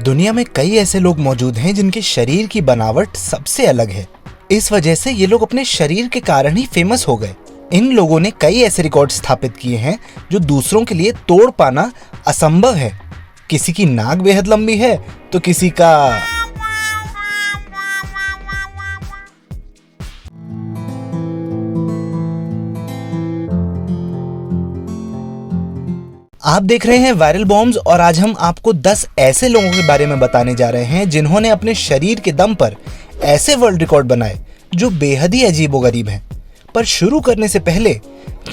दुनिया में कई ऐसे लोग मौजूद हैं जिनके शरीर की बनावट सबसे अलग है। इस वजह से ये लोग अपने शरीर के कारण ही फेमस हो गए। इन लोगों ने कई ऐसे रिकॉर्ड स्थापित किए हैं जो दूसरों के लिए तोड़ पाना असंभव है। किसी की नाक बेहद लंबी है तो किसी का आप देख रहे हैं वायरल बॉम्ब्स और आज हम आपको 10 ऐसे लोगों के बारे में बताने जा रहे हैं जिन्होंने अपने शरीर के दम पर ऐसे वर्ल्ड रिकॉर्ड बनाए जो बेहद ही अजीबोगरीब हैं। पर शुरू करने से पहले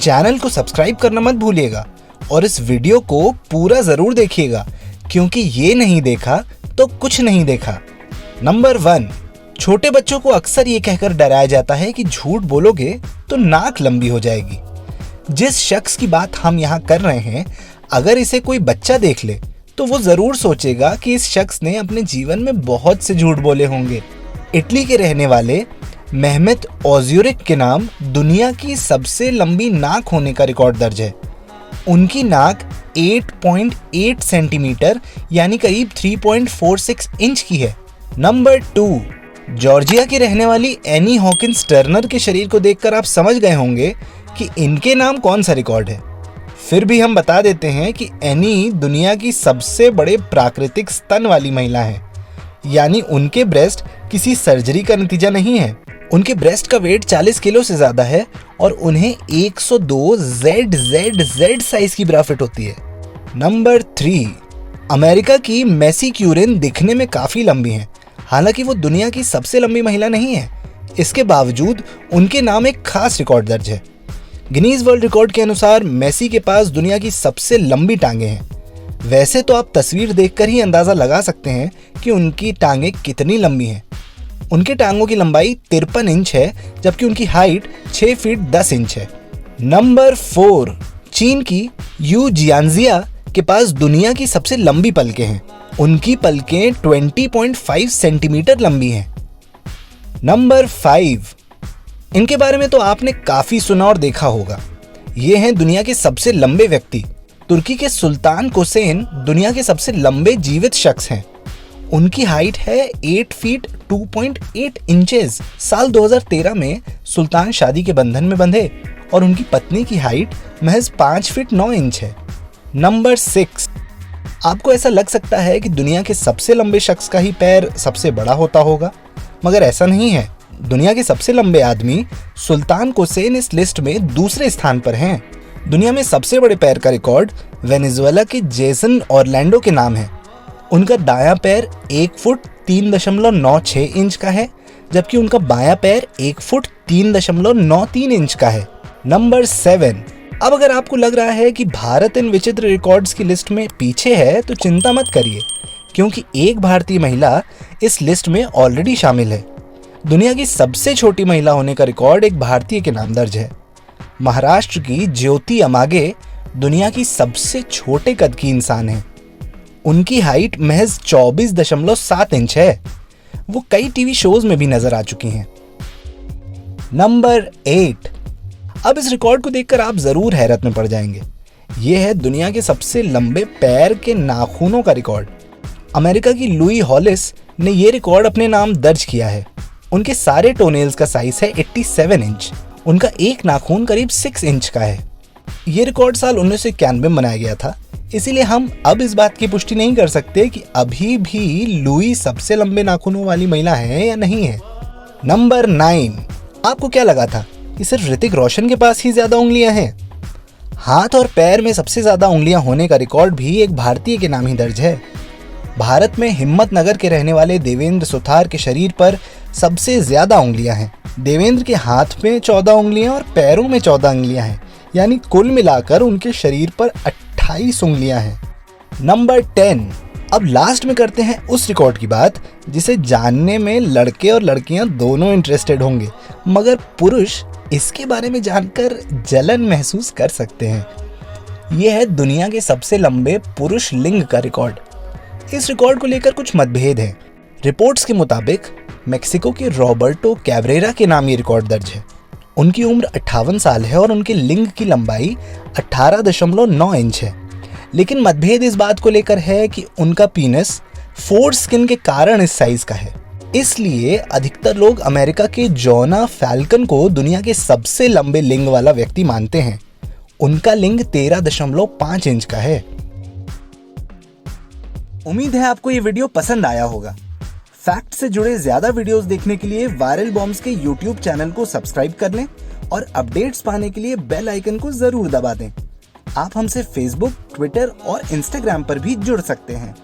चैनल को सब्सक्राइब करना मत भूलिएगा और इस वीडियो को पूरा जरूर देखिएगा, क्योंकि ये नहीं देखा तो कुछ नहीं देखा। नंबर 1, छोटे बच्चों को अक्सर ये कहकर डराया जाता है कि झूठ बोलोगे तो नाक लंबी हो जाएगी। जिस शख्स की बात हम यहाँ कर रहे हैं, अगर इसे कोई बच्चा देख ले तो वो जरूर सोचेगा कि इस शख्स ने अपने जीवन में बहुत से झूठ बोले होंगे। इटली के रहने वाले मेहमेत ओज़ुरिक के नाम दुनिया की सबसे लंबी नाक होने का रिकॉर्ड दर्ज है। उनकी नाक 8.8 सेंटीमीटर यानी करीब 3.46 इंच की है। नंबर 2, जॉर्जिया की रहने वाली एनी हॉकिंस टर्नर के शरीर को देखकर आप समझ गए होंगे कि इनके नाम कौन सा रिकॉर्ड है। फिर भी हम बता देते हैं कि एनी दुनिया की सबसे बड़े प्राकृतिक स्तन वाली महिला है, यानी उनके ब्रेस्ट किसी सर्जरी का नतीजा नहीं है। उनके ब्रेस्ट का वेट 40 किलो से ज्यादा है और उन्हें 102 ZZZ साइज की ब्रा फिट होती है। नंबर 3, अमेरिका की मैसी क्यूरिन दिखने में काफी लंबी हैं, हालांकि वो दुनिया की सबसे लंबी महिला नहीं है। इसके बावजूद उनके नाम एक खास रिकॉर्ड दर्ज है। गिनीज वर्ल्ड रिकॉर्ड के अनुसार मेसी के पास दुनिया की सबसे लंबी टांगे हैं। वैसे तो आप तस्वीर देखकर ही अंदाजा लगा सकते हैं कि उनकी टांगे कितनी लंबी हैं। उनके टांगों की लंबाई 53 इंच है, जबकि उनकी हाइट 6 फीट 10 इंच है। नंबर 4, चीन की यू जियांजिया के पास दुनिया की सबसे लंबी पलकें हैं। उनकी पलकें 20.5 सेंटीमीटर लंबी हैं। नंबर 5, इनके बारे में तो आपने काफी सुना और देखा होगा। ये हैं दुनिया के सबसे लंबे व्यक्ति। तुर्की के सुल्तान कोसेन दुनिया के सबसे लंबे जीवित शख्स हैं। उनकी हाइट है 8 फीट 2.8 इंचेस। साल 2013 में सुल्तान शादी के बंधन में बंधे और उनकी पत्नी की हाइट महज 5 फीट 9 इंच है। नंबर 6, आपको ऐसा लग सकता है कि दुनिया के सबसे लंबे शख्स का ही पैर सबसे बड़ा होता होगा, मगर ऐसा नहीं है। दुनिया के सबसे लंबे आदमी सुल्तान कोसेन इस लिस्ट में दूसरे स्थान पर हैं। दुनिया में सबसे बड़े पैर का रिकॉर्ड वेनेजुएला के जेसन ऑरलैंडो के नाम है। उनका दायां पैर 1 फुट 3.96 इंच का है, जबकि उनका बायां पैर 1 फुट 3.93 इंच का है। नंबर 7, अब अगर आपको लग रहा है कि भारत इन विचित्र रिकॉर्ड्स की लिस्ट में पीछे है तो चिंता मत करिए, क्योंकि एक भारतीय महिला इस लिस्ट में ऑलरेडी शामिल है। दुनिया की सबसे छोटी महिला होने का रिकॉर्ड एक भारतीय के नाम दर्ज है। महाराष्ट्र की ज्योति अमागे दुनिया की सबसे छोटे कद की इंसान है। उनकी हाइट महज 24.7 इंच है। वो कई टीवी शोज में भी नजर आ चुकी हैं। नंबर 8, अब इस रिकॉर्ड को देखकर आप जरूर हैरत में पड़ जाएंगे। ये है दुनिया के सबसे लंबे पैर के नाखूनों का रिकॉर्ड। अमेरिका की लुई हॉलिस ने यह रिकॉर्ड अपने नाम दर्ज किया है। उनके सारे टोनेल्स का साइज है 87 इंच। उनका एक नाखून करीब 6 इंच का है। ये रिकॉर्ड साल 1991 में बनाया गया था, इसीलिए हम अब इस बात की पुष्टि नहीं कर सकते कि अभी भी लुई सबसे लंबे नाखूनों वाली महिला है या नहीं है। नंबर 9, आपको क्या लगा था कि सिर्फ ऋतिक रोशन के पास ही ज्यादा उंगलियां हैं? हाथ और पैर में सबसे ज्यादा उंगलियां होने का रिकॉर्ड भी एक भारतीय के नाम ही दर्ज है। भारत में हिम्मतनगर के रहने वाले देवेंद्र सुथार के शरीर पर सबसे ज्यादा उंगलियां हैं। देवेंद्र के हाथ में 14 उंगलियां और पैरों में 14 उंगलियां हैं, यानी कुल मिलाकर उनके शरीर पर 28 उंगलियां हैं। नंबर 10, अब लास्ट में करते हैं उस रिकॉर्ड की बात जिसे जानने में लड़के और लड़कियां दोनों इंटरेस्टेड होंगे, मगर पुरुष इसके बारे में जानकर जलन महसूस कर सकते हैं। यह है दुनिया के सबसे लंबे पुरुष लिंग का रिकॉर्ड। इस रिकॉर्ड को लेकर कुछ मतभेद हैं। रिपोर्ट्स के मुताबिक मेक्सिको के रॉबर्टो कैब्रेरा के नाम ये रिकॉर्ड दर्ज है। उनकी उम्र 58 साल है और उनके लिंग की लंबाई 18.9 इंच है। लेकिन मतभेद इस बात को लेकर है कि उनका पीनस फोर स्किन के कारण इस साइज का है। इसलिए अधिकतर लोग अमेरिका के जॉना फैल्कन को दुनिया के सबसे लंबे लिंग वाला व्यक्ति मानते हैं। उनका लिंग 13.5 इंच का है। उम्मीद है आपको ये वीडियो पसंद आया होगा। फैक्ट से जुड़े ज्यादा वीडियोस देखने के लिए वायरल बॉम्ब्स के यूट्यूब चैनल को सब्सक्राइब कर लें और अपडेट्स पाने के लिए बेल आइकन को जरूर दबा दें। आप हमसे फेसबुक, ट्विटर और इंस्टाग्राम पर भी जुड़ सकते हैं।